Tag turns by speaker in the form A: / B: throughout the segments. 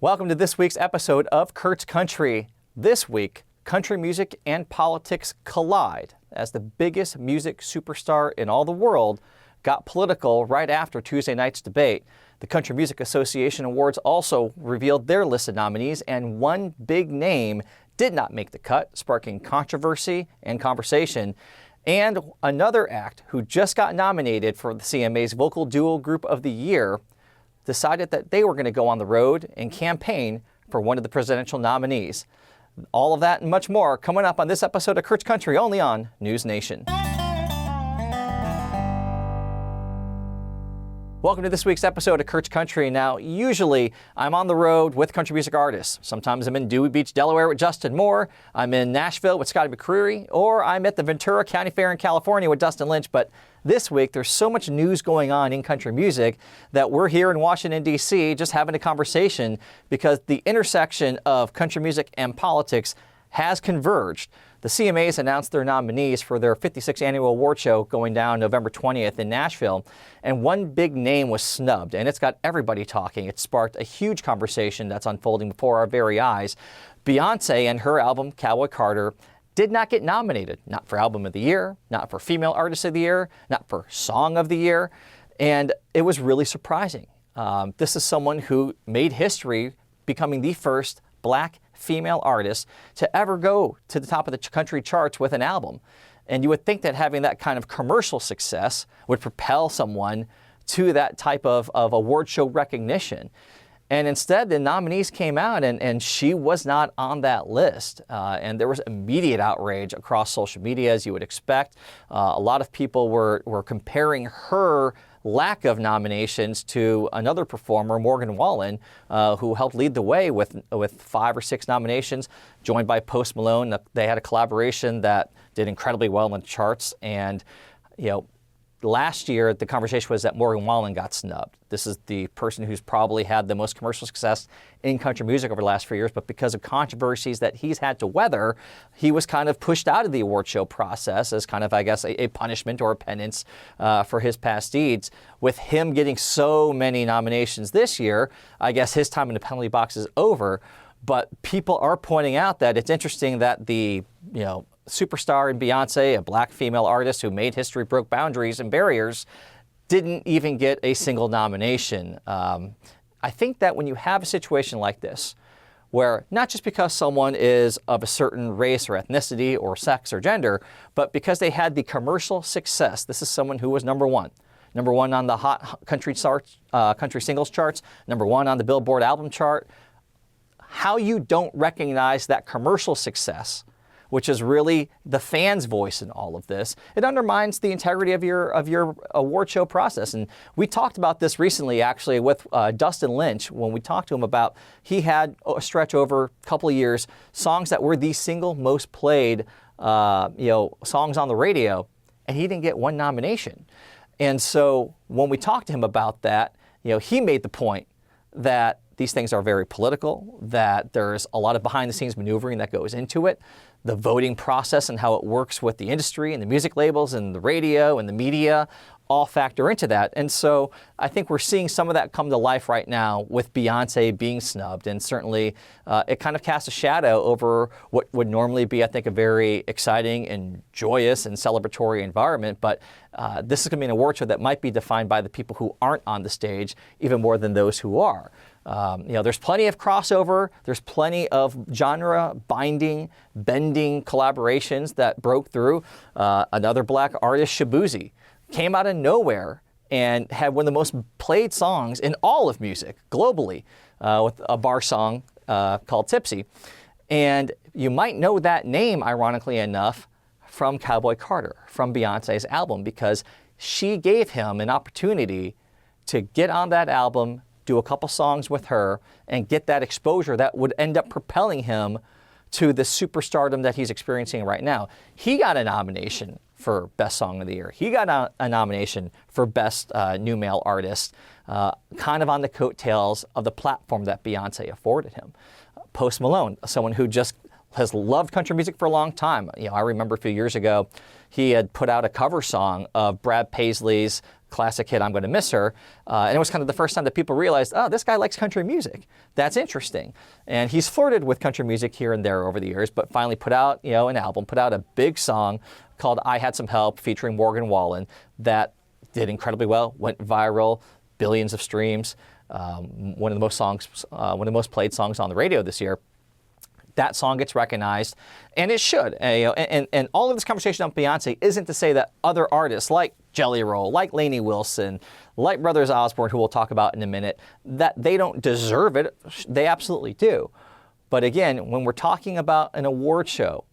A: Welcome to this week's episode of Kurt's Country. This week, country music and politics collide as the biggest music superstar in all the world got political right after Tuesday night's debate. The Country Music Association Awards also revealed their list of nominees, and one big name did not make the cut, sparking controversy and conversation. And another act who just got nominated for the CMA's Vocal Duo Group of the Year decided that they were going to go on the road and campaign for one of the presidential nominees. All of that and much more coming up on this episode of Kurt's Country, only on NewsNation. Welcome to this week's episode of Kurt's Country. Now, usually I'm on the road with country music artists. Sometimes I'm in Dewey Beach, Delaware with Justin Moore. I'm in Nashville with Scotty McCreery, or I'm at the Ventura County Fair in California with Dustin Lynch. But this week, there's so much news going on in country music that we're here in Washington, D.C. just having a conversation because the intersection of country music and politics has converged. The CMAs announced their nominees for their 56th annual award show going down November 20th in Nashville, and one big name was snubbed, and it's got everybody talking. It sparked a huge conversation that's unfolding before our very eyes. Beyonce and her album, Cowboy Carter, did not get nominated, not for Album of the Year, not for Female Artist of the Year, not for Song of the Year, and it was really surprising. This is someone who made history becoming the first Black female artist to ever go to the top of the country charts with an album. And you would think that having that kind of commercial success would propel someone to that type of award show recognition. And instead, the nominees came out and she was not on that list. And there was immediate outrage across social media, as you would expect. A lot of people were comparing her lack of nominations to another performer, Morgan Wallen, who helped lead the way with 5 or 6 nominations, joined by Post Malone. They had a collaboration that did incredibly well in the charts. And, last year, the conversation was that Morgan Wallen got snubbed. This is the person who's probably had the most commercial success in country music over the last few years, but because of controversies that he's had to weather, he was kind of pushed out of the award show process as kind of, I guess, a punishment or a penance for his past deeds. With him getting so many nominations this year, I guess his time in the penalty box is over, but people are pointing out that it's interesting that the, superstar in Beyonce, a Black female artist who made history, broke boundaries and barriers, didn't even get a single nomination. I think that when you have a situation like this, where not just because someone is of a certain race or ethnicity or sex or gender, but because they had the commercial success, this is someone who was number one on the hot country singles charts, number 1 on the Billboard album chart. How you don't recognize that commercial success, which is really the fans' voice in all of this, it undermines the integrity of your award show process. And we talked about this recently, actually, with Dustin Lynch, when we talked to him about he had a stretch over a couple of years, songs that were the single most played, songs on the radio, and he didn't get one nomination. And so when we talked to him about that, he made the point that these things are very political, that there's a lot of behind-the-scenes maneuvering that goes into it. The voting process and how it works with the industry and the music labels and the radio and the media all factor into that. And so I think we're seeing some of that come to life right now with Beyonce being snubbed. And certainly it kind of casts a shadow over what would normally be, I think, a very exciting and joyous and celebratory environment. But this is going to be an award show that might be defined by the people who aren't on the stage even more than those who are. There's plenty of crossover. There's plenty of genre-bending collaborations that broke through. Another Black artist, Shabuzi, came out of nowhere and had one of the most played songs in all of music globally with a bar song called Tipsy. And you might know that name, ironically enough, from Cowboy Carter, from Beyonce's album, because she gave him an opportunity to get on that album, do a couple songs with her, and get that exposure that would end up propelling him to the superstardom that he's experiencing right now. He got a nomination for Best Song of the Year. He got a nomination for Best New Male Artist, kind of on the coattails of the platform that Beyonce afforded him. Post Malone, someone who just has loved country music for a long time. I remember a few years ago, he had put out a cover song of Brad Paisley's classic hit, I'm Gonna Miss Her. And it was kind of the first time that people realized, oh, this guy likes country music. That's interesting. And he's flirted with country music here and there over the years, but finally put out, an album, put out a big song called I Had Some Help featuring Morgan Wallen that did incredibly well, went viral, billions of streams, one of the most played songs on the radio this year. That song gets recognized, and it should. And all of this conversation on Beyonce isn't to say that other artists like Jelly Roll, like Lainey Wilson, like Brothers Osborne, who we'll talk about in a minute, that they don't deserve it. They absolutely do. But again, when we're talking about an award show,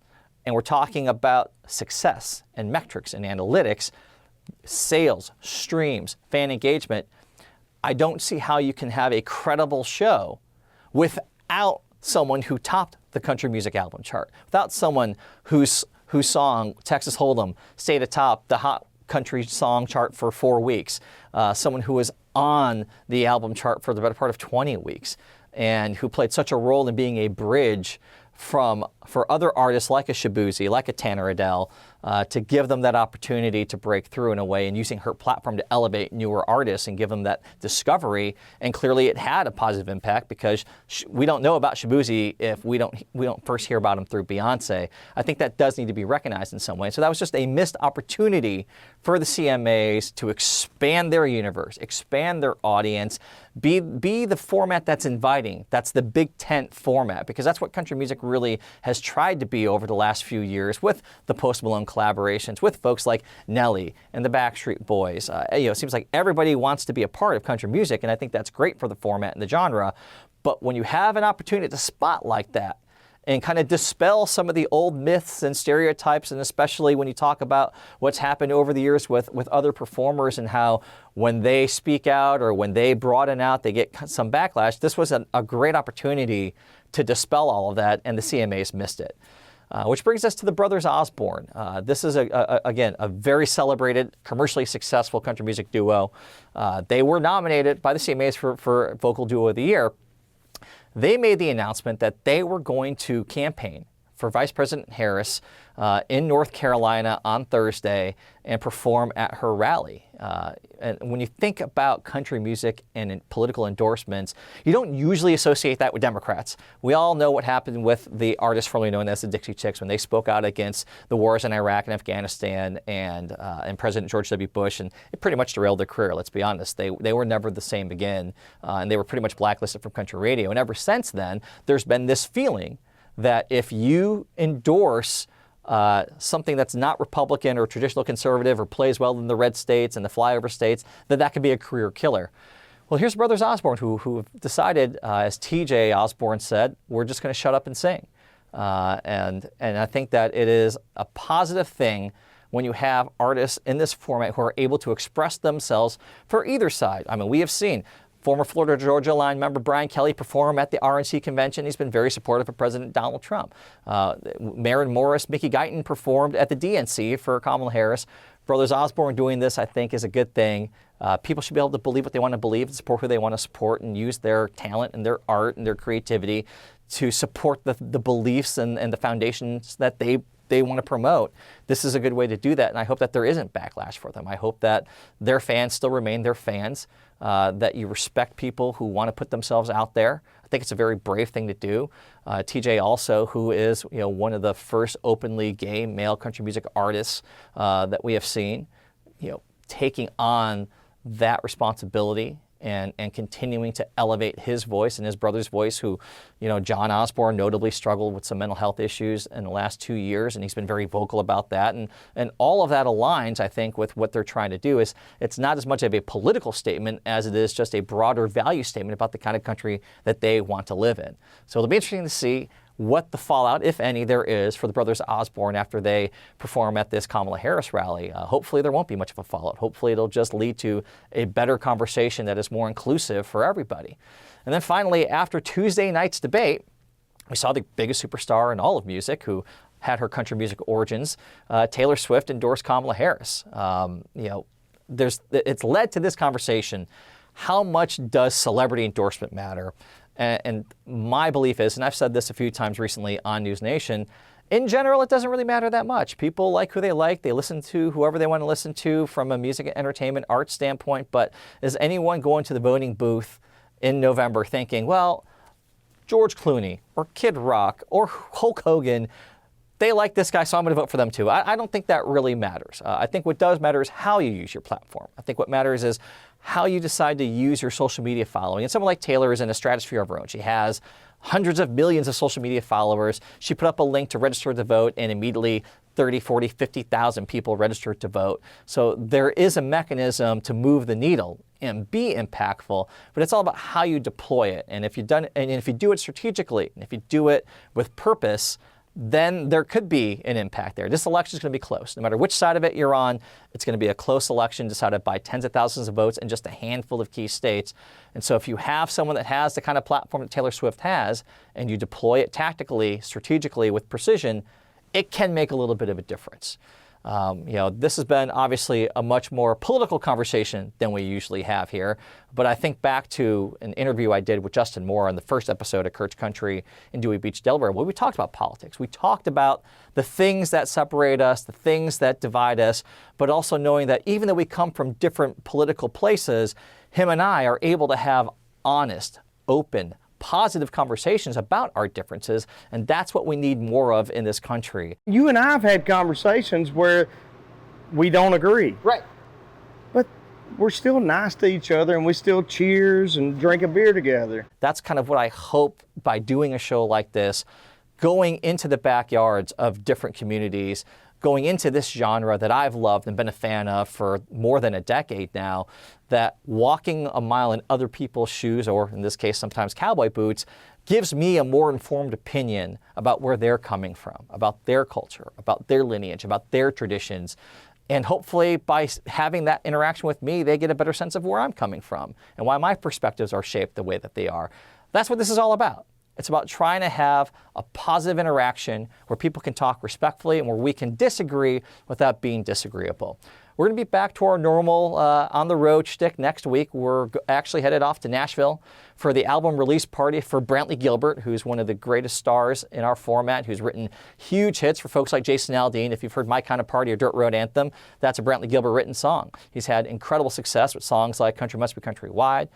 A: and we're talking about success and metrics and analytics, sales, streams, fan engagement, I don't see how you can have a credible show without someone who topped the country music album chart, without someone whose song, Texas Hold'em, stayed atop the hot country song chart for 4 weeks, someone who was on the album chart for the better part of 20 weeks, and who played such a role in being a bridge for other artists like a Shabuzi, like a Tanner Adele, to give them that opportunity to break through in a way, and using her platform to elevate newer artists and give them that discovery. And clearly it had a positive impact, because we don't know about Shabuzi if we don't first hear about him through Beyonce. I think that does need to be recognized in some way. So that was just a missed opportunity for the CMAs to expand their universe, expand their audience, be the format that's inviting. That's the big tent format, because that's what country music really has tried to be over the last few years with the Post Malone collaborations, with folks like Nelly and the Backstreet Boys. It seems like everybody wants to be a part of country music, and I think that's great for the format and the genre. But when you have an opportunity to spotlight that and kind of dispel some of the old myths and stereotypes, and especially when you talk about what's happened over the years with other performers and how when they speak out or when they broaden out, they get some backlash, this was a great opportunity to dispel all of that, and the CMAs missed it. Which brings us to the Brothers Osborne. This is, again, a very celebrated, commercially successful country music duo. They were nominated by the CMAs for Vocal Duo of the Year. They made the announcement that they were going to campaign for Vice President Harris in North Carolina on Thursday and perform at her rally. And when you think about country music and political endorsements, you don't usually associate that with Democrats. We all know what happened with the artists formerly known as the Dixie Chicks when they spoke out against the wars in Iraq and Afghanistan and President George W. Bush, and it pretty much derailed their career, let's be honest. They were never the same again, and they were pretty much blacklisted from country radio. And ever since then, there's been this feeling that if you endorse something that's not Republican or traditional conservative or plays well in the red states and the flyover states, that could be a career killer. Well, here's Brothers Osborne who have decided, as TJ Osborne said, we're just going to shut up and sing. And I think that it is a positive thing when you have artists in this format who are able to express themselves for either side. I mean, we have seen former Florida Georgia Line member Brian Kelly perform at the RNC convention. He's been very supportive of President Donald Trump. Maren Morris, Mickey Guyton performed at the DNC for Kamala Harris. Brothers Osborne doing this, I think, is a good thing. People should be able to believe what they want to believe, and support who they want to support, and use their talent and their art and their creativity to support the beliefs and the foundations that they want to promote. This is a good way to do that, and I hope that there isn't backlash for them. I hope that their fans still remain their fans, that you respect people who want to put themselves out there. I think it's a very brave thing to do. TJ also, who is one of the first openly gay male country music artists that we have seen, taking on that responsibility and continuing to elevate his voice and his brother's voice, who, John Osborne notably struggled with some mental health issues in the last 2 years, and he's been very vocal about that. And all of that aligns, I think, with what they're trying to do. Is it's not as much of a political statement as it is just a broader value statement about the kind of country that they want to live in. So it'll be interesting to see what the fallout, if any, there is for the Brothers Osborne after they perform at this Kamala Harris rally. Hopefully there won't be much of a fallout. Hopefully it'll just lead to a better conversation that is more inclusive for everybody. And then finally, after Tuesday night's debate, we saw the biggest superstar in all of music, who had her country music origins, Taylor Swift, endorse Kamala Harris. It's led to this conversation. How much does celebrity endorsement matter? And my belief is, and I've said this a few times recently on NewsNation, in general, it doesn't really matter that much. People like who they like. They listen to whoever they want to listen to from a music, entertainment, art standpoint. But is anyone going to the voting booth in November thinking, well, George Clooney or Kid Rock or Hulk Hogan, they like this guy, so I'm going to vote for them too. I don't think that really matters. I think what does matter is how you use your platform. I think what matters is how you decide to use your social media following. And someone like Taylor is in a stratosphere of her own. She has hundreds of millions of social media followers. She put up a link to register to vote, and immediately 30, 40, 50,000 people registered to vote. So there is a mechanism to move the needle and be impactful, but it's all about how you deploy it. And if you do it strategically, and if you do it with purpose, then there could be an impact there. This election is going to be close. No matter which side of it you're on, it's going to be a close election decided by tens of thousands of votes in just a handful of key states. And so if you have someone that has the kind of platform that Taylor Swift has, and you deploy it tactically, strategically, with precision, it can make a little bit of a difference. This has been obviously a much more political conversation than we usually have here. But I think back to an interview I did with Justin Moore on the first episode of Kurt's Country in Dewey Beach, Delaware, where we talked about politics. We talked about the things that separate us, the things that divide us, but also knowing that even though we come from different political places, him and I are able to have honest, open, positive conversations about our differences, and that's what we need more of in this country.
B: You and I have had conversations where we don't agree.
A: Right.
B: But we're still nice to each other, and we still cheers and drink a beer together.
A: That's kind of what I hope by doing a show like this, going into the backyards of different communities, going into this genre that I've loved and been a fan of for more than a decade now, that walking a mile in other people's shoes, or in this case, sometimes cowboy boots, gives me a more informed opinion about where they're coming from, about their culture, about their lineage, about their traditions. And hopefully by having that interaction with me, they get a better sense of where I'm coming from and why my perspectives are shaped the way that they are. That's what this is all about. It's about trying to have a positive interaction where people can talk respectfully and where we can disagree without being disagreeable. We're going to be back to our normal on-the-road shtick next week. We're actually headed off to Nashville for the album release party for Brantley Gilbert, who's one of the greatest stars in our format, who's written huge hits for folks like Jason Aldean. If you've heard My Kind of Party or Dirt Road Anthem, that's a Brantley Gilbert written song. He's had incredible success with songs like Country Must Be Countrywide,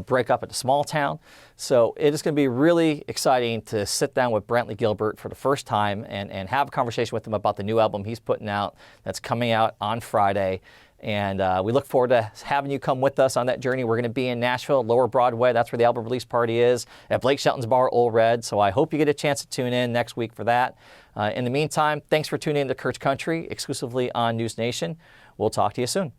A: Break Up at the Small Town. So it is going to be really exciting to sit down with Brantley Gilbert for the first time and have a conversation with him about the new album he's putting out that's coming out on Friday. And we look forward to having you come with us on that journey. We're going to be in Nashville, Lower Broadway. That's where the album release party is, at Blake Shelton's Bar, Ole Red. So I hope you get a chance to tune in next week for that. In the meantime, thanks for tuning in to Kurt's Country, exclusively on NewsNation. We'll talk to you soon.